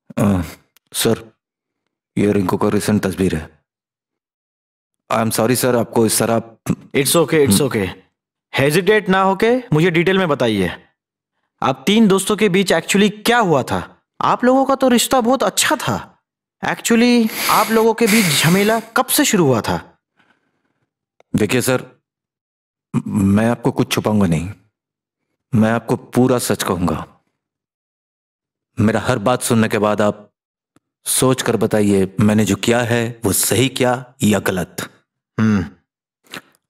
Sir, ये रिंकू का recent तस्वीर है। आई एम सॉरी सर, आपको इस तरह। It's okay, it's okay. Hesitate ना होके मुझे डिटेल में बताइए, आप तीन दोस्तों के बीच एक्चुअली क्या हुआ था? आप लोगों का तो रिश्ता बहुत अच्छा था। एक्चुअली आप लोगों के बीच झमेला कब से शुरू हुआ था? देखिए सर, मैं आपको कुछ छुपाऊंगा नहीं, मैं आपको पूरा सच कहूंगा। मेरा हर बात सुनने के बाद आप सोच कर बताइए मैंने जो किया है वो सही किया या गलत।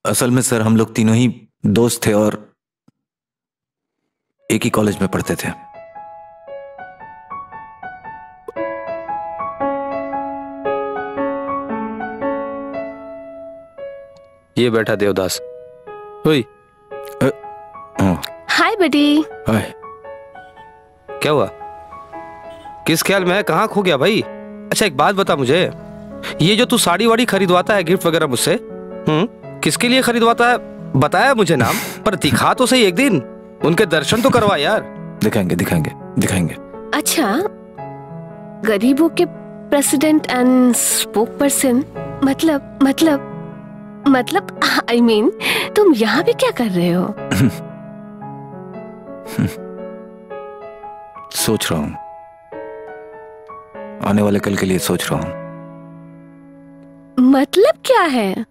असल में सर, हम लोग तीनों ही दोस्त थे और एक ही कॉलेज में पढ़ते थे। ये बैठा देवदास। हुई। हाय बडी। हाय। क्या हुआ? किस ख्याल में है? कहाँ खो गया भाई? अच्छा एक बात बता मुझे, ये जो तू साड़ी वाड़ी खरीदवाता है गिफ्ट वगैरह मुझसे, किसके लिए खरीदवाता है? बताया मुझे नाम, पर दिखा तो सही एक दिन, उनके दर्शन तो करवा यार। दिखाएंगे दिखाएंगे दिखाएंगे। अच्छा, गरीबों के प्रेसिडेंट एंड स्पोक पर्सन, मतलब आई मीन तुम यहाँ पे क्या कर रहे हो? सोच रहा हूँ, आने वाले कल के लिए सोच रहा हूँ। मतलब क्या है?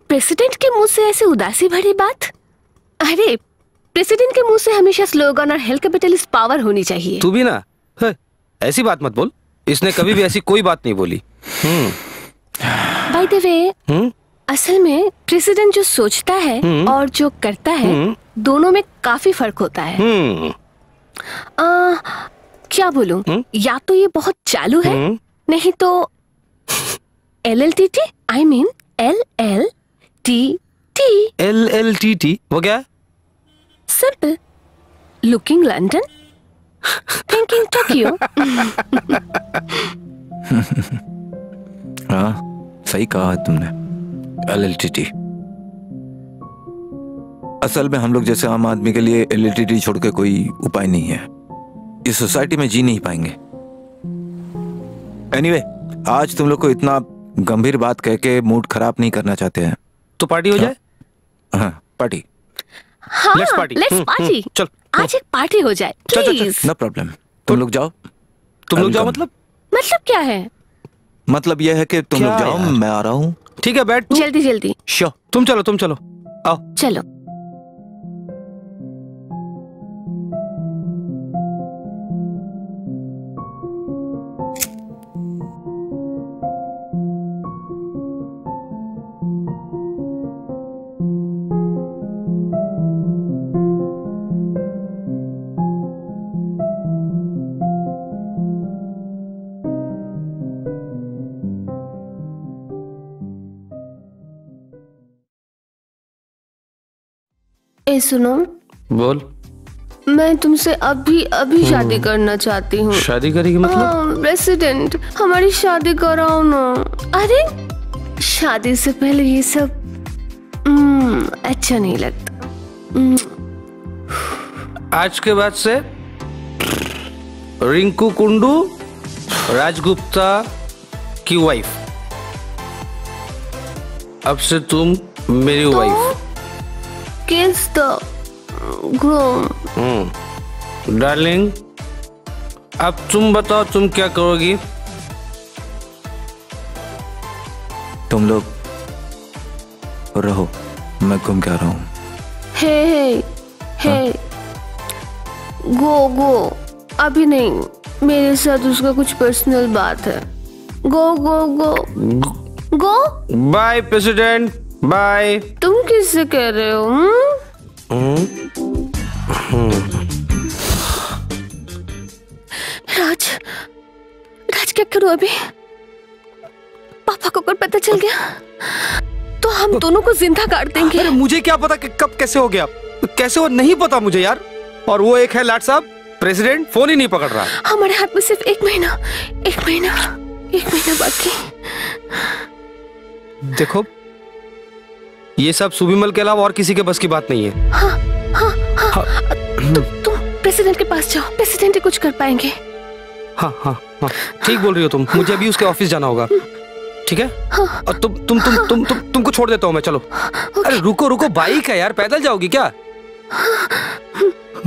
प्रेसिडेंट के मुंह से ऐसे उदासी भरी बात? अरे, प्रेसिडेंट के मुंह से हमेशा स्लोगन और हेल्थ कैपिटलिस्ट पावर होनी चाहिए। तू भी ना ऐसी बात मत बोल, इसने कभी भी ऐसी कोई बात नहीं बोली। बाय द वे, असल में प्रेसिडेंट जो सोचता है और जो करता है दोनों में काफी फर्क होता है। क्या बोलूं, या तो ये बहुत चालू है, नहीं तो LLTT, I mean LLTT। LLTT वो क्या? Simple, looking London, thinking Tokyo. हाँ, सही कहा तुमने, LLTT। असल में हम लोग जैसे आम आदमी के लिए LLTT छोड़ के कोई उपाय नहीं है। इस सोसाइटी में जी नहीं पाएंगे। एनीवे, आज तुम लोग को इतना गंभीर बात कह के मूड खराब नहीं करना चाहते हैं, तो पार्टी हो जाए। हाँ, पार्टी। हाँ, लेट्स पार्टी। चल, आज एक पार्टी हो जाए प्लीज। नो प्रॉब्लम, तुम लोग जाओ। तुम लोग जाओ मतलब क्या है? मतलब यह है कि तुम लोग जाओ, मैं आ रहा हूँ। ठीक है, बैठ। जल्दी जल्दी। श्योर। तुम चलो आओ। चलो। सुनो, बोल। मैं तुमसे अभी शादी करना चाहती हूँ। शादी करेगी मतलब? प्रेसिडेंट, हमारी शादी कराओ ना। अरे, शादी से पहले ये सब अच्छा नहीं लगता। आज के बाद से रिंकू कुंडू राजगुप्ता की वाइफ, अब से तुम मेरी वाइफ। किस द डार्लिंग, अब तुम बताओ तुम क्या करोगी? तुम लोग रहो, मैं घूम के आ रहा हूँ। हे, गो, अभी नहीं, मेरे साथ उसका कुछ पर्सनल बात है। गो। Bye president, bye. तुम किससे कह रहे हो? राज क्या करूं अभी? पापा को अगर पता चल गया तो हम दोनों को जिंदा काट देंगे। अरे मुझे क्या पता कि कब कैसे हो गया, कैसे हो नहीं पता मुझे यार। और वो एक है लाट साहब, प्रेसिडेंट फोन ही नहीं पकड़ रहा। हमारे हाथ में सिर्फ एक महीना बाकी। देखो, ये सब सुबिमल के अलावा और किसी के बस की बात नहीं है। हाँ। तुम प्रेसिडेंट के पास जाओ, प्रेसिडेंट ही कुछ कर पाएंगे। हाँ हाँ हाँ, ठीक बोल रही हो तुम। मुझे अभी उसके ऑफिस जाना होगा, ठीक है? हाँ। और तुमको छोड़ देता हूँ मैं, चलो। अरे रुको रुको, बाइक है यार, पैदल जाओगी क्या?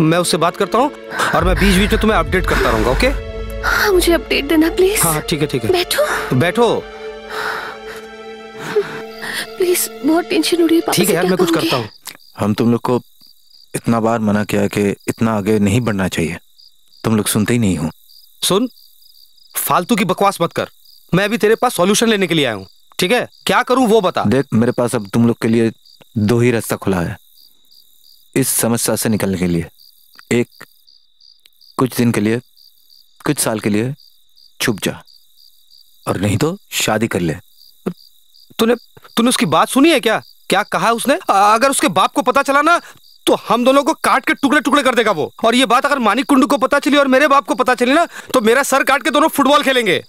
मैं उससे बात करता हूँ और मैं बीच बीच में तुम्हें अपडेट करता रहूंगा, ओके? हाँ, मुझे अपडेट देना प्लीज। हाँ ठीक है ठीक है। बैठो बैठो। प्लीज, बहुत टेंशन हो रही है। ठीक है यार, मैं कुछ करता हूँ। हम तुम लोग को इतना बार मना किया कि इतना आगे नहीं बढ़ना चाहिए, तुम लोग सुनते ही नहीं हो। सुन, फालतू की बकवास मत कर। मैं अभी तेरे पास सॉल्यूशन लेने के लिए आया हूँ, ठीक है? क्या करूँ वो बता। देख, मेरे पास अब तुम लोग के लिए दो ही रास्ता खुला है इस समस्या से निकलने के लिए। एक, कुछ दिन के लिए, कुछ साल के लिए छुप जा, और नहीं तो शादी कर ले। तूने उसकी बात सुनी है क्या? क्या कहा उसने? अगर उसके बाप को पता चला ना तो हम दोनों को काट के टुकड़े टुकड़े कर देगा वो। और ये बात अगर मानिक कुंडू को पता चली और मेरे बाप को पता चली ना तो मेरा सर काट के दोनों फुटबॉल खेलेंगे।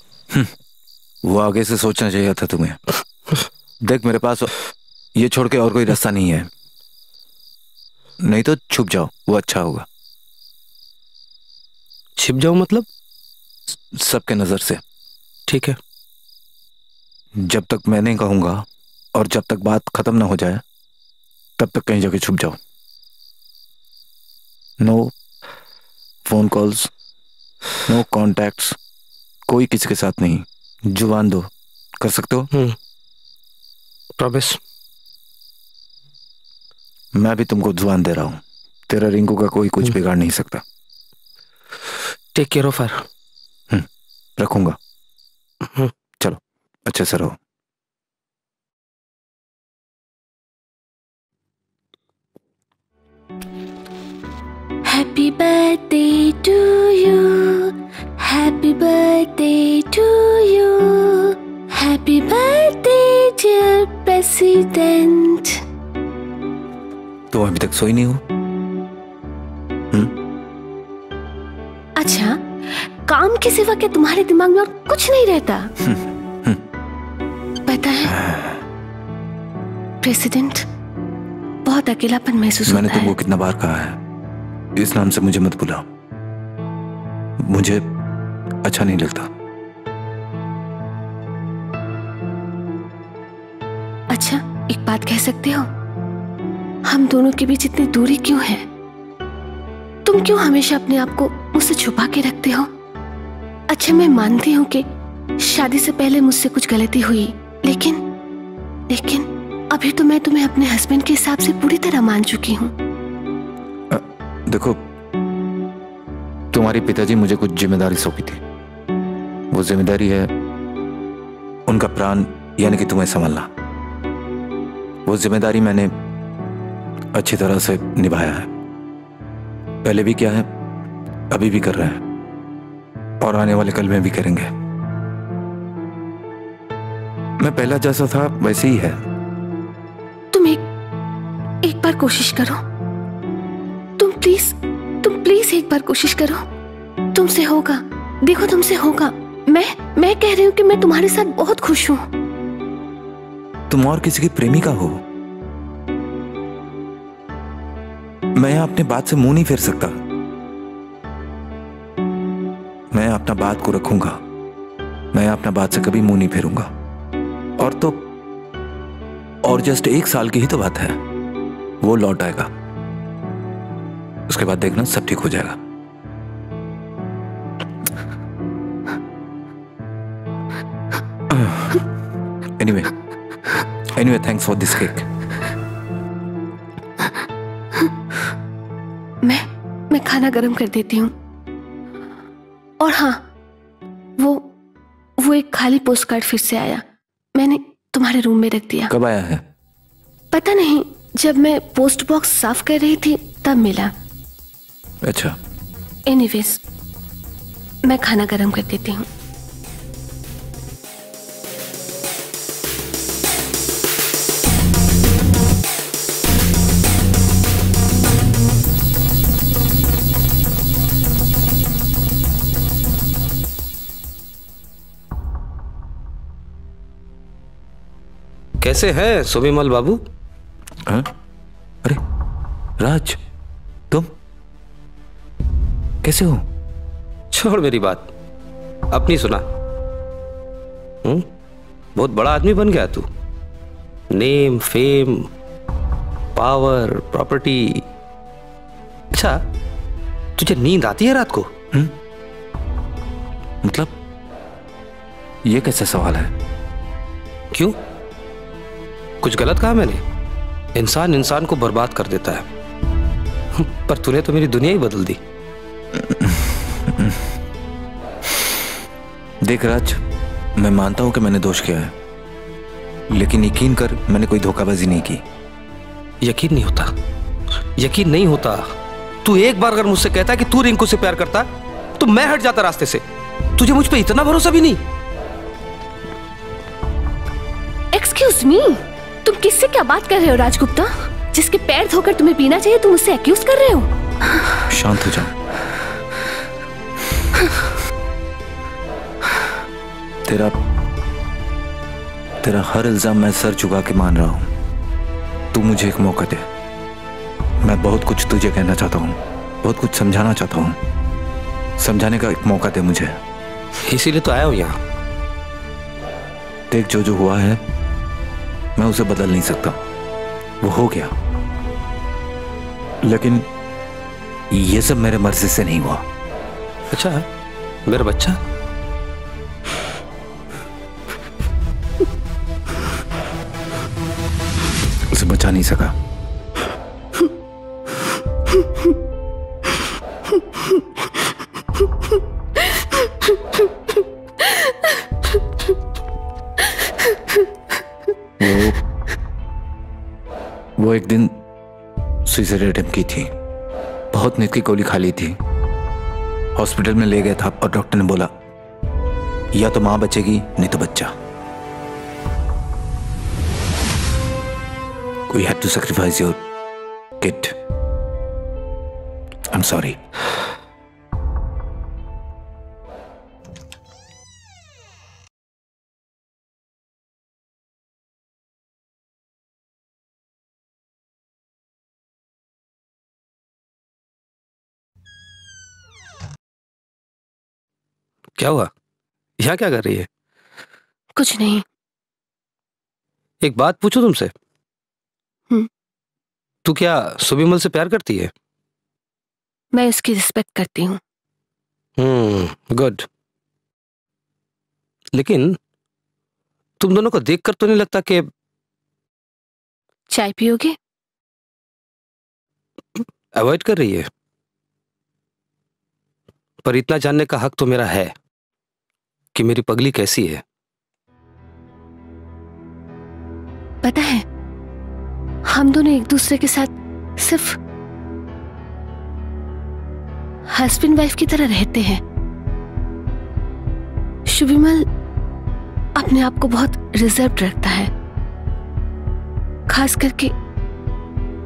वो आगे से सोचना चाहिए था तुम्हें। देख, मेरे पास ये छोड़ के और कोई रास्ता नहीं है, नहीं तो छुप जाओ, वो अच्छा होगा। छिप जाओ मतलब? सबके नजर से। ठीक है। जब तक मैं नहीं कहूंगा और जब तक बात खत्म ना हो जाए तब तक कहीं जगह छुप जाओ। No phone calls, no contacts, कोई किसी के साथ नहीं। जुबान दो, कर सकते हो? प्रॉमिस। मैं भी तुमको जुबान दे रहा हूं, तेरा रिंकू का कोई कुछ बिगाड़ नहीं सकता। Take care of her. रखूंगा। चलो, अच्छे से रहो। Happy birthday to you, happy birthday to you, happy birthday dear president। तो अभी तक सोई नहीं हो? अच्छा, काम के सिवा क्या तुम्हारे दिमाग में और कुछ नहीं रहता? पता है प्रेसिडेंट, बहुत अकेलापन महसूस होता है। मैंने तुमको कितना बार कहा है, इस नाम से मुझे मत बुलाओ, मुझे अच्छा नहीं लगता। अच्छा, एक बात कह सकते हो, हम दोनों के बीच इतनी दूरी क्यों है? तुम क्यों हमेशा अपने आप को मुझसे छुपा के रखते हो? अच्छा, मैं मानती हूँ कि शादी से पहले मुझसे कुछ गलती हुई, लेकिन अभी तो मैं तुम्हें अपने हस्बैंड के हिसाब से पूरी तरह मान चुकी हूँ। देखो, तुम्हारे पिताजी मुझे कुछ जिम्मेदारी सौंपी थी। वो जिम्मेदारी है उनका प्राण यानी कि तुम्हें संभालना। वो जिम्मेदारी मैंने अच्छी तरह से निभाया है, पहले भी किया है, अभी भी कर रहे हैं और आने वाले कल में भी करेंगे। मैं पहला जैसा था वैसे ही है। तुम एक बार कोशिश करो, तुम प्लीज एक बार कोशिश करो। तुमसे होगा, देखो तुमसे होगा। मैं कह रही हूँ कि मैं तुम्हारे साथ बहुत खुश हूँ। तुम और किसी की प्रेमिका हो, मैं अपने बात से मुंह नहीं फेर सकता। मैं अपना बात को रखूंगा, मैं अपना बात से कभी मुंह नहीं फेरूंगा। और जस्ट 1 साल की ही तो बात है, वो लौट आएगा, उसके बाद देखना सब ठीक हो जाएगा। Anyway, thanks for this cake. मैं खाना गर्म कर देती हूँ। और हाँ, वो एक खाली पोस्ट कार्ड फिर से आया, मैंने तुम्हारे रूम में रख दिया। कब आया है? पता नहीं, जब मैं पोस्ट बॉक्स साफ कर रही थी तब मिला। अच्छा। एनीवेज, मैं खाना गर्म कर देती हूँ। कैसे हैं सुमिमल बाबू? हाँ? अरे राज, तुम कैसे हो? छोड़ मेरी बात, अपनी सुना। बहुत बड़ा आदमी बन गया तू। Name, fame, power, property. अच्छा, तुझे नींद आती है रात को? मतलब ये कैसा सवाल है? क्यों? कुछ गलत कहा मैंने? इंसान इंसान को बर्बाद कर देता है, पर तूने तो मेरी दुनिया ही बदल दी। देख राज, मैं मानता हूं कि मैंने दोष किया है, लेकिन यकीन कर मैंने कोई धोखाबाजी नहीं की। यकीन नहीं होता, यकीन नहीं होता। तू एक बार अगर मुझसे कहता कि तू रिंकू से प्यार करता तो मैं हट जाता रास्ते से। तुझे मुझ पे इतना भरोसा भी नहीं? एक्सक्यूज मी, तुम किससे क्या बात कर रहे हो राजगुप्ता? जिसके पैर धोकर तुम्हें पीना चाहिए तुम उससे एक्यूज कर रहे हो? शांत हो जाओ। तेरा हर इल्जाम मैं सर झुका के मान रहा हूं। तू मुझे एक मौका दे। मैं बहुत कुछ तुझे कहना चाहता हूं, बहुत कुछ समझाना चाहता हूं। समझाने का एक मौका दे मुझे। इसीलिए तो आया हूं यहां। देख, जो हुआ है मैं उसे बदल नहीं सकता, वो हो गया। लेकिन ये सब मेरे मर्जी से नहीं हुआ। अच्छा, मेरा बच्चा? उसे बचा नहीं सका। वो एक दिन सुसाइड अटेम्प्ट की थी। बहुत नींद की गोली खा ली थी। हॉस्पिटल में ले गया था और डॉक्टर ने बोला या तो मां बचेगी नहीं तो बच्चा। We had to sacrifice your kid. I'm sorry. क्या हुआ? यहाँ क्या कर रही है? कुछ नहीं। एक बात पूछूं तुमसे? तू क्या सुबिमल से प्यार करती है? मैं उसकी रिस्पेक्ट करती हूँ। गुड। लेकिन तुम दोनों को देखकर तो नहीं लगता कि... चाय पियोगे? अवॉइड कर रही है? पर इतना जानने का हक तो मेरा है कि मेरी पगली कैसी है। पता है, हम दोनों एक दूसरे के साथ सिर्फ हस्बैंड वाइफ की तरह रहते हैं। शुभिमल अपने आप को बहुत रिजर्व रखता है, खास करके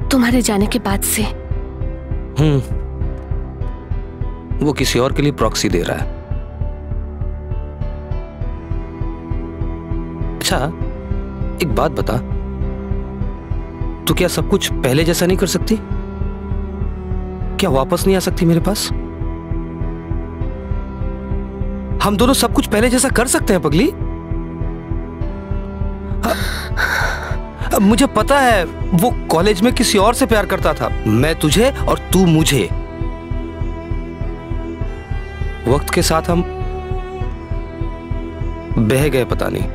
तुम्हारे जाने के बाद से। वो किसी और के लिए प्रॉक्सी दे रहा है। अच्छा, एक बात बता, तू क्या सब कुछ पहले जैसा नहीं कर सकती? क्या वापस नहीं आ सकती मेरे पास? हम दोनों सब कुछ पहले जैसा कर सकते हैं पगली। मुझे पता है वो कॉलेज में किसी और से प्यार करता था, मैं तुझे और तू मुझे। वक्त के साथ हम बह गए पता नहीं,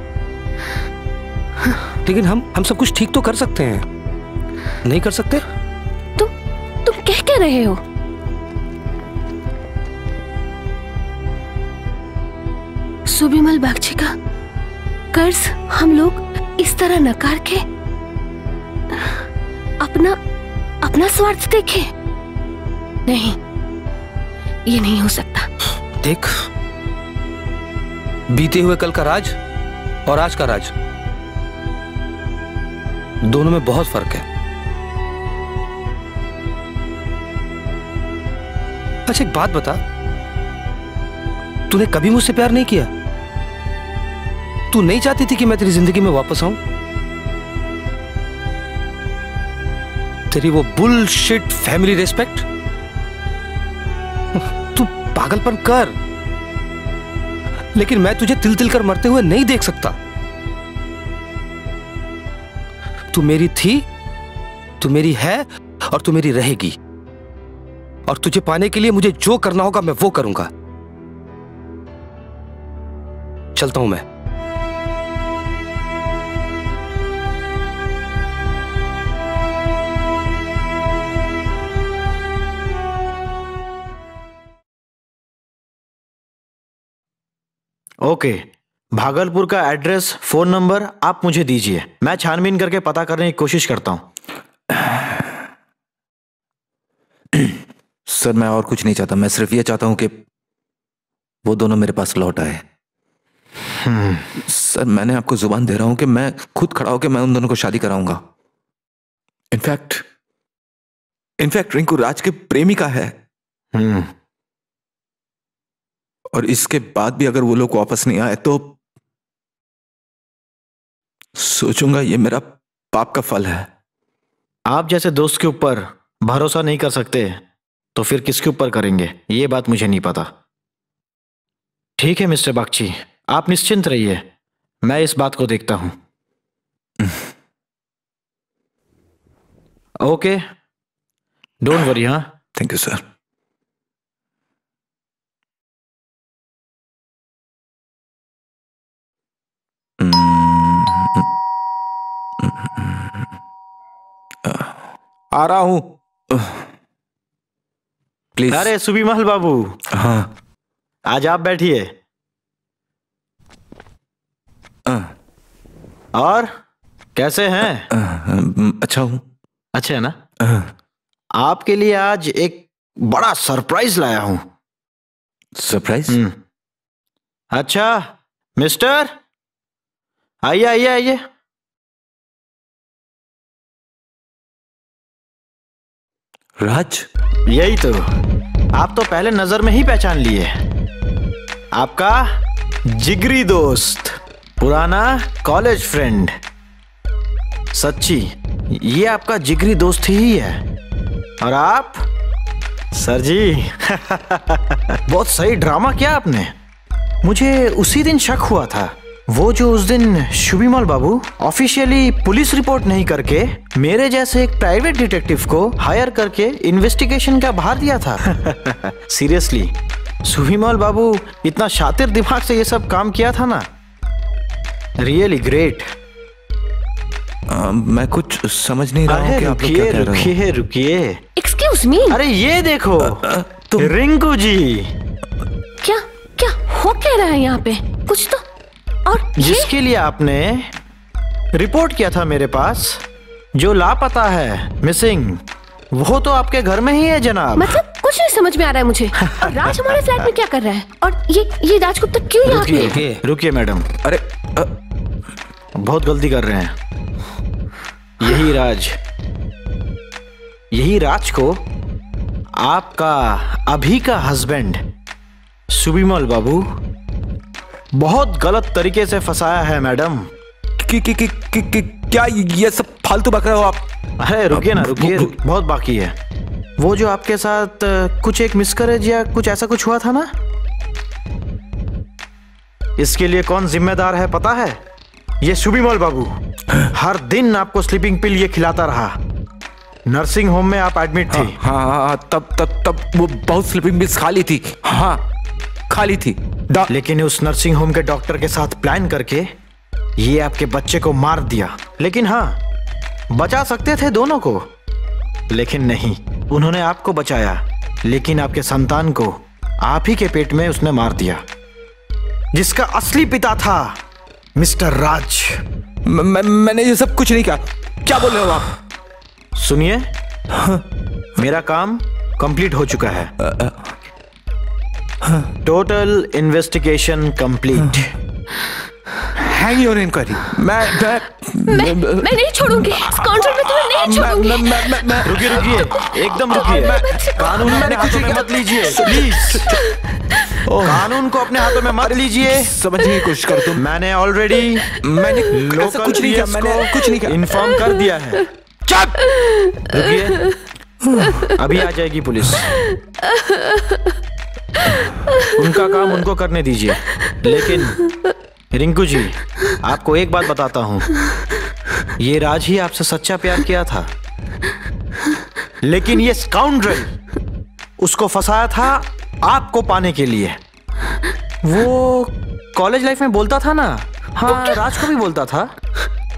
लेकिन हम सब कुछ ठीक तो कर सकते हैं, नहीं कर सकते? तुम कह रहे हो? सुबिमल बागची का कर्ज हम लोग इस तरह नकार के अपना स्वार्थ देखे? नहीं, ये नहीं हो सकता। देख, बीते हुए कल का राज और आज का राज, दोनों में बहुत फर्क है। अच्छा, एक बात बता, तूने कभी मुझसे प्यार नहीं किया? तू नहीं चाहती थी कि मैं तेरी जिंदगी में वापस आऊं? तेरी वो बुलशिट फैमिली रिस्पेक्ट, तू पागलपन कर। लेकिन मैं तुझे तिल तिल कर मरते हुए नहीं देख सकता। तू मेरी थी, तू मेरी है और तू मेरी रहेगी। और तुझे पाने के लिए मुझे जो करना होगा मैं वो करूंगा। चलता हूं मैं। ओके, भागलपुर का एड्रेस, फोन नंबर आप मुझे दीजिए, मैं छानबीन करके पता करने की कोशिश करता हूं। सर मैं और कुछ नहीं चाहता, मैं सिर्फ ये चाहता हूं कि वो दोनों मेरे पास लौट आए। सर मैंने आपको जुबान दे रहा हूं कि मैं खुद खड़ा होकर मैं उन दोनों को शादी कराऊंगा। इनफैक्ट रिंकू राज के प्रेमिका है। और इसके बाद भी अगर वो लोग वापस नहीं आए तो सोचूंगा ये मेरा पाप का फल है। आप जैसे दोस्त के ऊपर भरोसा नहीं कर सकते तो फिर किसके ऊपर करेंगे, ये बात मुझे नहीं पता। ठीक है मिस्टर बागची, आप निश्चिंत रहिए, मैं इस बात को देखता हूं। Okay, don't worry. हाँ, थैंक यू सर। आ रहा हूं प्लीज। अरे सुबीमल बाबू, हाँ आज आप बैठिए। और कैसे हैं? अच्छा हूं। अच्छे है ना? आपके लिए आज एक बड़ा सरप्राइज लाया हूं। सरप्राइज? अच्छा मिस्टर, आइए आइए आइए। राज? यही तो, आप तो पहले नजर में ही पहचान लिए। आपका जिगरी दोस्त, पुराना कॉलेज फ्रेंड। सच्ची ये आपका जिगरी दोस्त ही है। और आप सर जी बहुत सही ड्रामा किया आपने। मुझे उसी दिन शक हुआ था, वो जो उस दिन शुभीमल बाबू ऑफिशियली पुलिस रिपोर्ट नहीं करके मेरे जैसे एक प्राइवेट डिटेक्टिव को हायर करके इन्वेस्टिगेशन का भार दिया था। सीरियसली शुभीमल बाबू इतना शातिर दिमाग से ये सब काम किया था ना, रियली ग्रेट। मैं कुछ समझ नहीं रहा हूँ कि आप लोग क्या कह रहे हो। रुकिए रुकिए, एक्सक्यूज मी। अरे ये देखो रिंकू जी। क्या क्या हो क्या रहा है यहाँ पे? कुछ तो। और जिसके लिए आपने रिपोर्ट किया था मेरे पास, जो लापता है, मिसिंग, वो तो आपके घर में ही है जनाब। मतलब कुछ नहीं समझ में आ रहा है मुझे। और राज हमारे फ्लैट में क्या कर रहा है? और ये राजगुप्ता क्यों यहाँ पे? रुकिए रुकिए मैडम, अरे बहुत गलती कर रहे हैं। यही राज को आपका अभी का हस्बैंड शुभीमल बाबू बहुत गलत तरीके से फंसाया है मैडम। क्या ये सब फालतू बक रहे हो आप? अरे रुकिए ना, रुकिए, बहुत बाकी है। वो जो आपके साथ कुछ एक मिसकैरेज या कुछ ऐसा कुछ हुआ था ना, इसके लिए कौन जिम्मेदार है पता है? ये शुभीमल बाबू। हर दिन आपको स्लीपिंग पिल ये खिलाता रहा। नर्सिंग होम में आप एडमिट थी। हाँ, तब वो बहुत स्लीपिंग पिल्स खाली थी। हाँ खाली थी। लेकिन उस नर्सिंग होम के डॉक्टर के साथ प्लान करके ये आपके बच्चे को मार दिया। लेकिन हाँ, बचा सकते थे दोनों को, लेकिन नहीं, उन्होंने आपको बचाया, लेकिन आपके संतान को आप ही के पेट में उसने मार दिया, जिसका असली पिता था मिस्टर राज। मैंने ये सब कुछ नहीं किया। क्या बोल रहे हो आप? सुनिए, मेरा काम कंप्लीट हो चुका है। Total investigation complete. Hang your inquiry. मैं नहीं छोड़ूंगी। इस कॉन्ट्रैक्ट में तुम्हें नहीं छोड़ूंगी। रुकिए एकदम रुकिए। कानून अपने हाथों में मत लीजिए प्लीज। कानून को अपने हाथों में मत लीजिए। समझने की कोशिश कर तुम। मैंने ऑलरेडी लोकल कुछ नहीं किया। मैंने कुछ नहीं किया। इन्फॉर्म कर दिया है। चुप! रुकिए, अभी आ जाएगी पुलिस। उनका काम उनको करने दीजिए। लेकिन रिंकू जी, आपको एक बात बताता हूं, ये राज ही आपसे सच्चा प्यार किया था, लेकिन ये स्काउंड्रल उसको फंसाया था आपको पाने के लिए। वो कॉलेज लाइफ में बोलता था ना, हाँ राज को भी बोलता था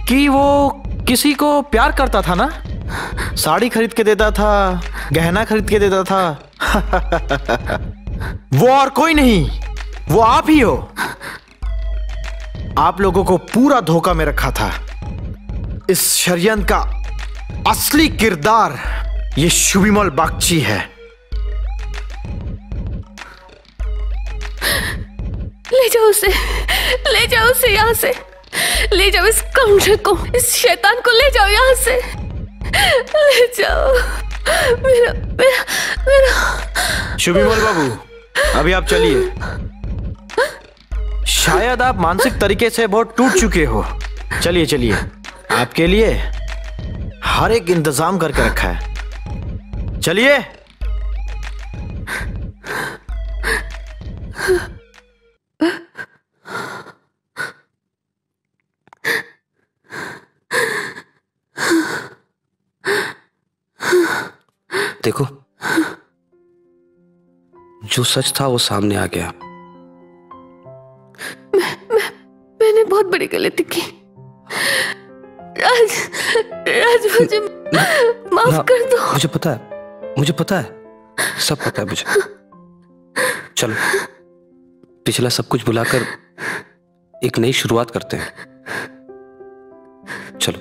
कि वो किसी को प्यार करता था ना, साड़ी खरीद के देता था, गहना खरीद के देता था। वो और कोई नहीं, वो आप ही हो। आप लोगों को पूरा धोखा में रखा था। इस षड्यंत्र का असली किरदार ये शुभिमल बागची है। ले जाओ उसे, ले जाओ उसे यहाँ से, ले जाओ इस काउंटर को, इस शैतान को ले जाओ यहाँ से, ले जाओ। मेरा मेरा मेरा शुभिमल बाबू, अभी आप चलिए। शायद आप मानसिक तरीके से बहुत टूट चुके हो। चलिए चलिए, आपके लिए हर एक इंतजाम करके रखा है। चलिए। देखो, जो सच था वो सामने आ गया। मैंने बहुत बड़ी गलती की। राज, राज मुझे माफ कर दो। मुझे पता है, सब पता है मुझे। चलो, पिछला सब कुछ भुलाकर एक नई शुरुआत करते हैं। चलो।